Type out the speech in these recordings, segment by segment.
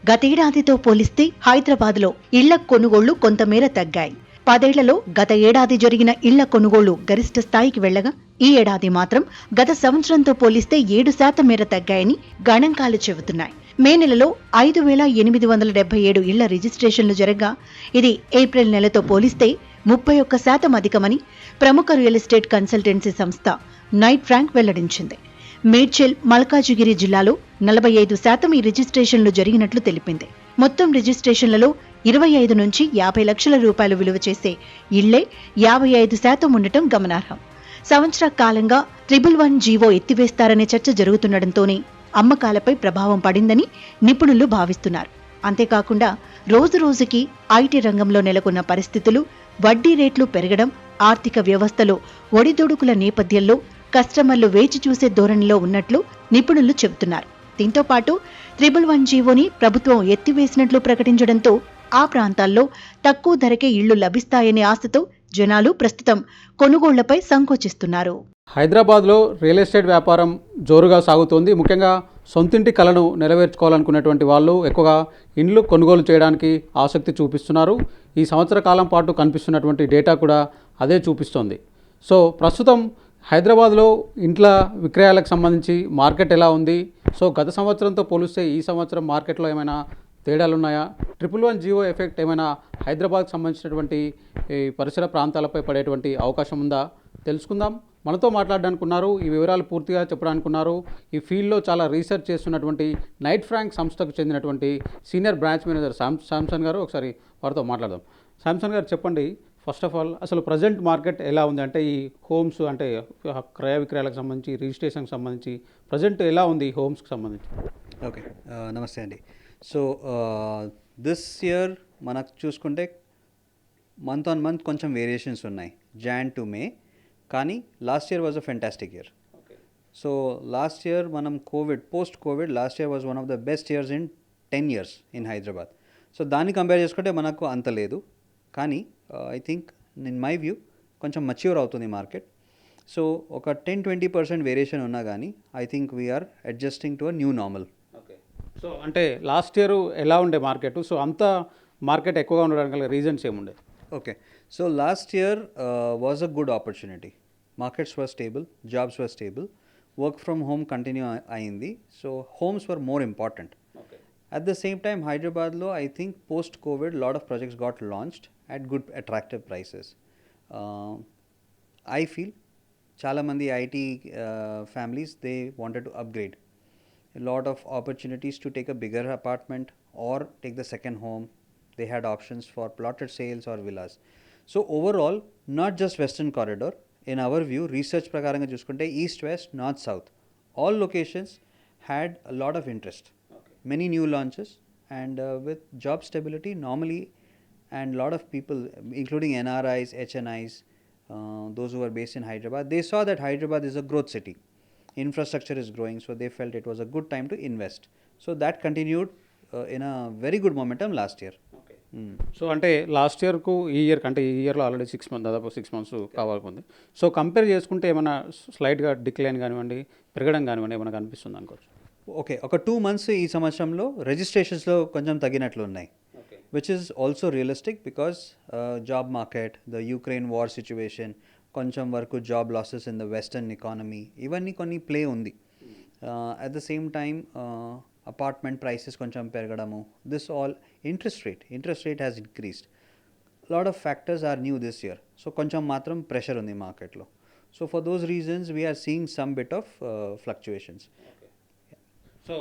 గతేడాదితో పోలిస్తే హైదరాబాద్లో ఇళ్ల కొనుగోళ్లు కొంతమేర తగ్గాయి. 10 ఏళ్లలో గత ఏడాది జరిగిన ఇళ్ల కొనుగోళ్లు గరిష్ట స్థాయికి వెళ్లగా, ఈ ఏడాది మాత్రం గత సంవత్సరంతో పోలిస్తే 7% మేర తగ్గాయని గణాంకాలు చెబుతున్నాయి. మే నెలలో 5,877 ఇళ్ల రిజిస్ట్రేషన్లు జరగ్గా, ఇది ఏప్రిల్ నెలతో పోలిస్తే 31% అధికమని ప్రముఖ రియల్ ఎస్టేట్ కన్సల్టెన్సీ సంస్థ నైట్ ఫ్రాంక్ వెల్లడించింది. మేడ్చల్, మల్కాజిగిరి జిల్లాలో 45% ఈ రిజిస్ట్రేషన్లు జరిగినట్లు తెలిపింది. మొత్తం రిజిస్ట్రేషన్లలో 25 నుంచి 50 లక్షల రూపాయలు విలువ చేసే ఇళ్లే 55% ఉండటం గమనార్హం. సంవత్సర కాలంగా 111 జీవో ఎత్తివేస్తారనే చర్చ జరుగుతుండటంతోనే అమ్మకాలపై ప్రభావం పడిందని నిపుణులు భావిస్తున్నారు. అంతేకాకుండా రోజురోజుకి ఐటీ రంగంలో నెలకొన్న పరిస్థితులు, వడ్డీ రేట్లు పెరగడం, ఆర్థిక వ్యవస్థలో ఒడిదుడుకుల నేపథ్యంలో కస్టమర్లు వేచి చూసే ధోరణిలో ఉన్నట్లు నిపుణులు చెబుతున్నారు. దీంతో పాటు 111 జీవోని ప్రభుత్వం ఎత్తివేసినట్లు ప్రకటించడంతో ఆ ప్రాంతాల్లో తక్కువ ధరకే ఇళ్లు లభిస్తాయనే ఆశతో జనాలు ప్రస్తుతం కొనుగోళ్లపై సంకోచిస్తున్నారు. హైదరాబాద్లో రియల్ ఎస్టేట్ వ్యాపారం జోరుగా సాగుతోంది. ముఖ్యంగా సొంతింటి కలను నెరవేర్చుకోవాలనుకునేటువంటి వాళ్ళు ఎక్కువగా ఇండ్లు కొనుగోలు చేయడానికి ఆసక్తి చూపిస్తున్నారు. ఈ సంవత్సర కాలం పాటు కనిపిస్తున్నటువంటి డేటా కూడా అదే చూపిస్తోంది. సో ప్రస్తుతం హైదరాబాద్లో ఇంట్ల విక్రయాలకు సంబంధించి మార్కెట్ ఎలా ఉంది? సో గత సంవత్సరంతో పోలిస్తే ఈ సంవత్సరం మార్కెట్లో ఏమైనా తేడాలు ఉన్నాయా? 111 జీవో ఎఫెక్ట్ ఏమైనా హైదరాబాద్కి సంబంధించినటువంటి ఈ పరిసర ప్రాంతాలపై పడేటువంటి అవకాశం ఉందా? తెలుసుకుందాం. మనతో మాట్లాడడానికి ఉన్నారు, ఈ వివరాలు పూర్తిగా చెప్పడానికి ఉన్నారు, ఈ ఫీల్డ్లో చాలా రీసెర్చ్ చేస్తున్నటువంటి నైట్ ఫ్రాంక్ సంస్థకు చెందినటువంటి సీనియర్ బ్రాంచ్ మేనేజర్ శాంసన్ గారు. ఒకసారి వారితో మాట్లాడదాం. శాంసన్ గారు చెప్పండి, ఫస్ట్ ఆఫ్ ఆల్ అసలు ప్రజెంట్ మార్కెట్ ఎలా ఉంది? అంటే ఈ హోమ్స్ అంటే క్రయ విక్రయాలకు సంబంధించి, రిజిస్ట్రేషన్కి సంబంధించి ప్రజెంట్ ఎలా ఉంది హోమ్స్కి సంబంధించి? ఓకే, నమస్తే అండి. సో దిస్ ఇయర్ మనకు చూసుకుంటే మంత్ ఆన్ మంత్ కొంచెం వేరియేషన్స్ ఉన్నాయి, జాన్ టు మే. కానీ last year was a fantastic year. So last year మనం post covid last year was one of the best years in 10 years in Hyderabad. So దాన్ని compare చేసుకుంటే మనకు అంత లేదు. కానీ I think in my view కొంచెం mature అవుతుంది మార్కెట్. సో ఒక 10-20% వేరియేషన్ ఉన్నా కానీ I think we're adjusting to a new normal. Okay, so అంటే లాస్ట్ ఇయర్ ఎలా ఉండే మార్కెట్? సో అంత మార్కెట్ ఎక్కువగా ఉండడానికి గల రీజన్స్ ఏముండే? Okay, so last year was a good opportunity. Markets were stable, jobs were stable, work from home continue అయింది. So homes were more important. At the same time, Hyderabad lo, I think post-COVID, lot of projects got launched at good, attractive prices. I feel chala mandi IT families, they wanted to upgrade. A lot of opportunities to take a bigger apartment or take the second home. They had options for plotted sales or villas. So overall, not just Western Corridor. In our view, research prakaranga chuskunte East, West, North, South, all locations had a lot of interest. Many new launches, and with job stability normally, and lot of people including NRIs, HNIs, those who are based in Hyderabad, they saw that Hyderabad is a growth city. Infrastructure is growing, so they felt it was a good time to invest. So that continued in a very good momentum last year. So అంటే last ఇయర్కు ఈ year కంటే ఈ ఇయర్లో already 6 months, దాదాపు 6 months కావాలనుకుంది. So compare చేసుకుంటే ఏమైనా స్లైట్గా decline కానివ్వండి, పెరగడం కానివ్వండి ఏమైనా కనిపిస్తుంది అనుకోవచ్చు? ఓకే, ఒక 2 months ఈ సంవత్సరంలో రిజిస్ట్రేషన్స్లో కొంచెం తగ్గినట్లు ఉన్నాయి, which is also realistic because job market, the Ukraine war situation, కొంచెం వరకు job losses in the western economy, ఇవన్నీ కొన్ని ప్లే ఉంది. At the same time apartment prices కొంచెం పెరగడము, this all interest rate has increased. Lot of factors are new this year. So కొంచెం మాత్రం pressure ఉంది మార్కెట్లో. So for those reasons we're seeing some bit of fluctuations. So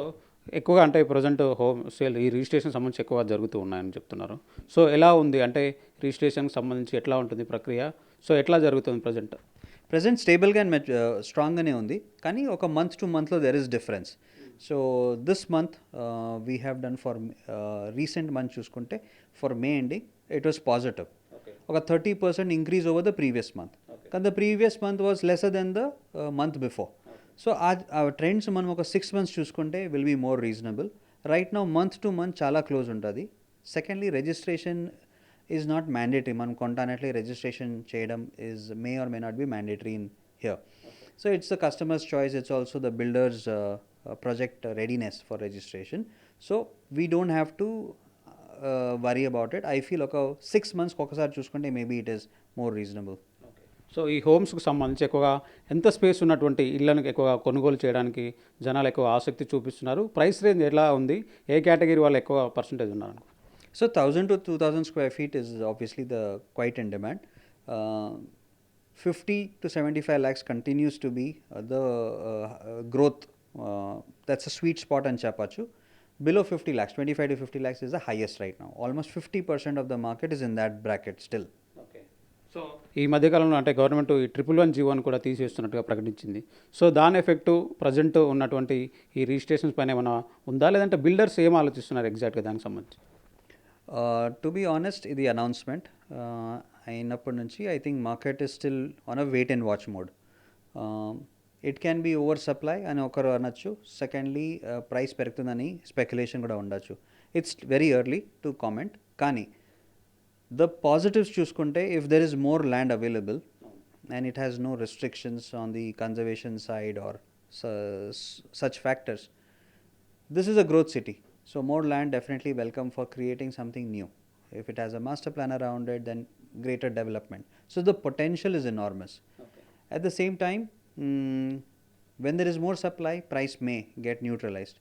ఎక్కువగా అంటే present home sale ఈ registration సంబంధించి ఎక్కువ జరుగుతూ ఉన్నాయని చెప్తున్నారు. సో ఎలా ఉంది అంటే రిజిస్ట్రేషన్కి సంబంధించి ఎట్లా ఉంటుంది ప్రక్రియ? సో ఎట్లా జరుగుతుంది ప్రజెంట్? స్టేబుల్గా అండ్ స్ట్రాంగ్గానే ఉంది, కానీ ఒక మంత్ టు మంత్లో there is difference. So this month we have done for recent month చూసుకుంటే for May ending it was positive, ఒక 30% increase over the previous month. కానీ the previous month was lesser than the month before. So ఆ trends మనం ఒక 6 months చూసుకుంటే will be more reasonable. Right now month to month చాలా close ఉంటుంది. Secondly registration is not mandatory. మనం కొంటానట్లే registration చేయడం is may or may not be mandatory in here. So it's the customers choice, it's also the builders project readiness for registration. So we don't have to worry about it. I feel ఒక 6 months ఒకసారి చూసుకుంటే maybe it is more reasonable. So ఈ హోమ్స్కి సంబంధించి ఎక్కువగా ఎంత space ఉన్నటువంటి ఇళ్లను ఎక్కువగా కొనుగోలు చేయడానికి జనాలు ఎక్కువ ఆసక్తి చూపిస్తున్నారు? ప్రైస్ రేంజ్ ఎలా ఉంది? ఏ కేటగిరీ వాళ్ళు ఎక్కువ పర్సంటేజ్ ఉన్నారు? So 1000 to 2000 square feet is obviously the quite in demand. 50 to 75 lakhs continues to be the growth. That's a sweet spot and chapachu. Below 50 lakhs, 25 to 50 lakhs is the highest right now. Almost 50% of the market is in that bracket still. So ఈ మధ్యకాలంలో అంటే government ఈ 111 జీవోని కూడా తీసేస్తున్నట్టుగా ప్రకటించింది. So దాని effect present ఉన్నటువంటి ఈ రిజిస్ట్రేషన్స్ పైన ఏమైనా ఉందా, లేదంటే బిల్డర్స్ ఏం ఆలోచిస్తున్నారు ఎగ్జాక్ట్గా దానికి సంబంధించి? To be honest, ఇది అనౌన్స్మెంట్ అయినప్పటి నుంచి I think market is still on a wait and watch mode. It can be over supply అని ఒకరు అనొచ్చు. సెకండ్లీ ప్రైస్ పెరుగుతుందని స్పెక్యులేషన్ కూడా ఉండొచ్చు. It's very early to comment. కానీ the positives చూసుకుంటే if there is more land available and it has no restrictions on the conservation side or such factors, this is a growth city. So more land definitely welcome for creating something new. If it has a master plan around it, then greater development. So the potential is enormous. At the same time, when there is more supply, price may get neutralized.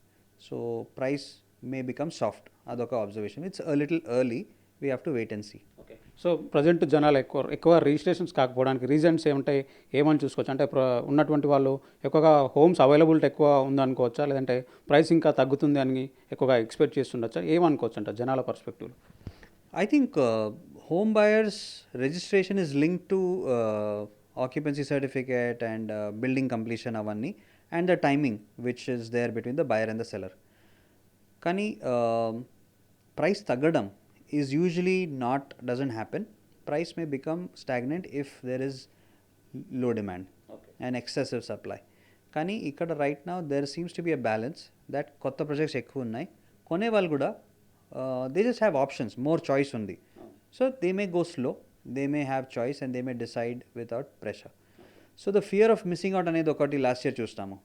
So price may become soft. Adoka observation. It's a little early. We have to wait and see. Okay. So present జనాలు ఎక్కువ registrations కాకపోవడానికి reasons ఏముంటాయి, ఏమని చూసుకోవచ్చు? అంటే ఉన్నటువంటి వాళ్ళు ఎక్కువగా homes availability ఎక్కువ ఉందనుకోవచ్చా, లేదంటే ప్రైస్ ఇంకా తగ్గుతుంది అని ఎక్కువగా ఎక్స్పెక్ట్ చేస్తుండొచ్చా? ఏమనుకోవచ్చు అంట జనాల perspective? I think home buyers registration is linked to occupancy certificate and building completion avanni and the timing which is there between the buyer and the seller. Kani price tagadam is usually doesn't happen. Price may become stagnant if there is low demand and excessive supply. Kani ikkada right now there seems to be a balance that kotta projects ekku unnai, kone vallu kuda they just have options, more choice undi. So they may go slow, they may have choice and they may decide without pressure. So the fear of missing out anedi okati last year chustamu.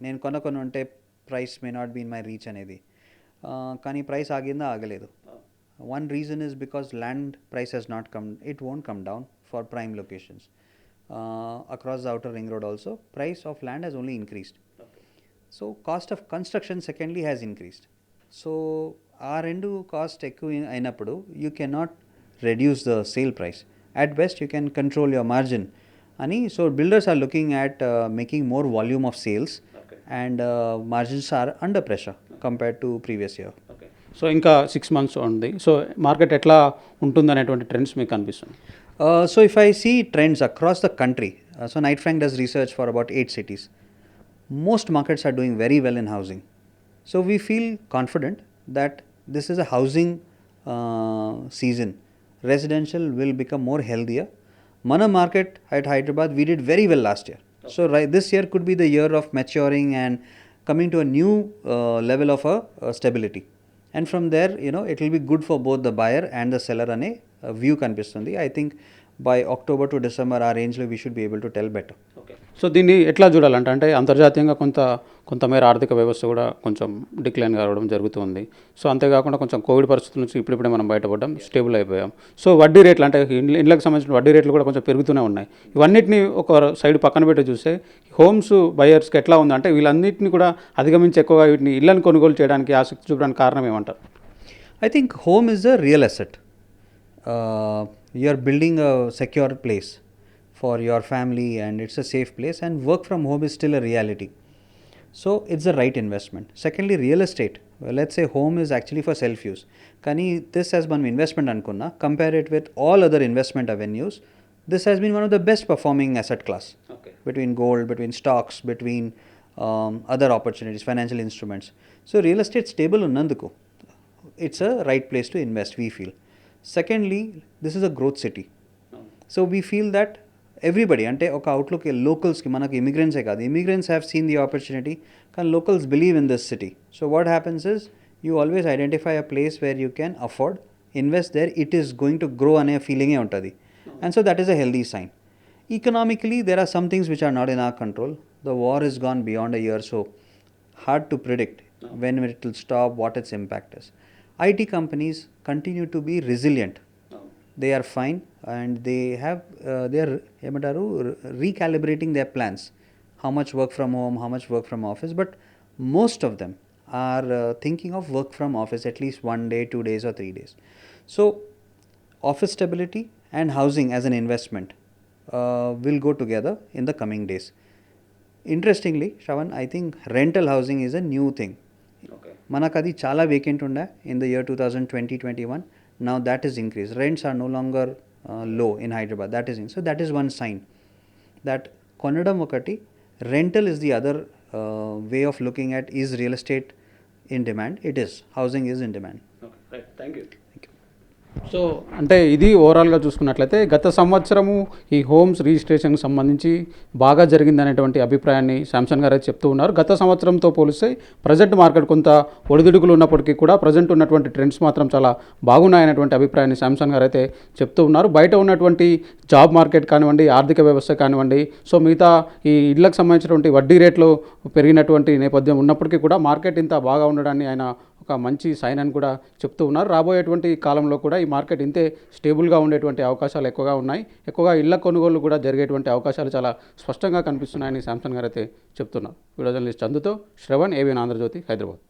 Nenu kona unte price may not be in my reach anedi. Kani price aginda agaledu. One reason is because land price has not come, it won't come down for prime locations. Across the outer ring road also, price of land has only increased. So cost of construction secondly has increased. So our rendu cost ekku ainappudu you cannot reduce the sale price. At best you can control your margin. Ani so builders are looking at making more volume of sales and margins are under pressure compared to previous year. So ఇంకా 6 months ఉంది. So market ఎట్లా ఉంటుంది అనేటువంటి trends మీకు కనిపిస్తుంది? So if I see trends across the country, so Knight Frank does research for about 8 cities. Most markets are doing very well in housing. So we feel confident that this is a housing season. Residential will become more healthier. Mana market at Hyderabad, we did very well last year. So this year could be the year of maturing and coming to a new level of stability. And from there, it will be good for both the buyer and the seller ane view kanipistundi. I think by October to December our range lo we should be able to tell better. So దీన్ని ఎట్లా చూడాలంటే అంటే అంతర్జాతీయంగా కొంతమేర ఆర్థిక వ్యవస్థ కూడా కొంచెం డిక్లైన్ కావడం జరుగుతుంది. సో అంతేకాకుండా కొంచెం కోవిడ్ పరిస్థితుల నుంచి ఇప్పుడిప్పుడే మనం బయటపడ్డాం, స్టేబుల్ అయిపోయాం. సో వడ్డీ రేట్లు అంటే ఇండ్లకు సంబంధించిన వడ్డీ రేట్లు కూడా కొంచెం పెరుగుతూనే ఉన్నాయి. ఇవన్నిటిని ఒక సైడ్ పక్కన పెట్టి చూస్తే హోమ్స్ బయర్స్కి ఎట్లా ఉంది అంటే వీళ్ళన్నింటినీ కూడా అధిగమించి ఎక్కువగా వీటిని ఇళ్లను కొనుగోలు చేయడానికి ఆసక్తి చూపడానికి కారణం ఏమంటారు? I think home is a real asset. You are building a secure place for your family and it's a safe place, and work from home is still a reality. So it's the right investment. Secondly, real estate. Well, let's say home is actually for self use. Kani this has been investment ankunna, compare it with all other investment avenues, this has been one of the best performing asset class. Between gold, between stocks, between other opportunities, financial instruments. So real estate stable unnanduku, it's a right place to invest, we feel. Secondly, this is a growth city. So we feel that everybody, ante oka outlook locals ki manaku immigrants e kaadu, immigrants have seen the opportunity, kan locals believe in this city. So what happens is you always identify a place where you can afford, invest there, it is going to grow ane feeling e untadi. And so that is a healthy sign. Economically there are some things which are not in our control. The war has gone beyond a year, so hard to predict. when it will stop, what its impact is. IT companies continue to be resilient. They are fine and they are ఏమంటారు recalibrating their plans. How much work from home, how much work from office, but most of them are thinking of work from office at least 1 day, 2 days or 3 days. So office stability and housing as an investment will go together in the coming days. Interestingly, Shravan, I think rental housing is a new thing. మనకు అది చాలా vacant ఉండే in the year 2020-21. Now that is increase. Rents are no longer low in Hyderabad. That is so that is one sign that కొనడం ఒకటి, rental is the other way of looking at is real estate in demand. It is housing is in demand. Thank you. So అంటే ఇది ఓవరాల్గా చూసుకున్నట్లయితే గత సంవత్సరము ఈ homes రిజిస్ట్రేషన్కి సంబంధించి బాగా జరిగిందనేటువంటి అభిప్రాయాన్ని శాంసన్ గారు అయితే చెప్తూ ఉన్నారు. గత సంవత్సరంతో పోలిస్తే ప్రజెంట్ మార్కెట్ కొంత ఒడిదుడుకులు ఉన్నప్పటికీ కూడా ప్రజెంట్ ఉన్నటువంటి ట్రెండ్స్ మాత్రం చాలా బాగున్నాయనేటువంటి అభిప్రాయాన్ని శాంసన్ గారు అయితే చెప్తూ ఉన్నారు. బయట ఉన్నటువంటి జాబ్ మార్కెట్ కానివ్వండి, ఆర్థిక వ్యవస్థ కానివ్వండి, సో మిగతా ఈ ఇళ్లకు సంబంధించినటువంటి వడ్డీ రేట్లు పెరిగినటువంటి నేపథ్యం ఉన్నప్పటికీ కూడా మార్కెట్ ఇంత బాగా ఉండడాన్ని ఆయన ఒక మంచి సైన్ అని కూడా చెప్తూ ఉన్నారు. రాబోయేటువంటి కాలంలో కూడా ఈ మార్కెట్ ఇంతే స్టేబుల్గా ఉండేటువంటి అవకాశాలు ఎక్కువగా ఉన్నాయి. ఎక్కువగా ఇళ్ల కొనుగోలు కూడా జరిగేటువంటి అవకాశాలు చాలా స్పష్టంగా కనిపిస్తున్నాయని శాంసన్ గారు అయితే చెప్తున్నారు. వీడియో జర్నలిస్ట్ చందుతో శ్రవణ్, ABN ఆంధ్రజ్యోతి, హైదరాబాద్.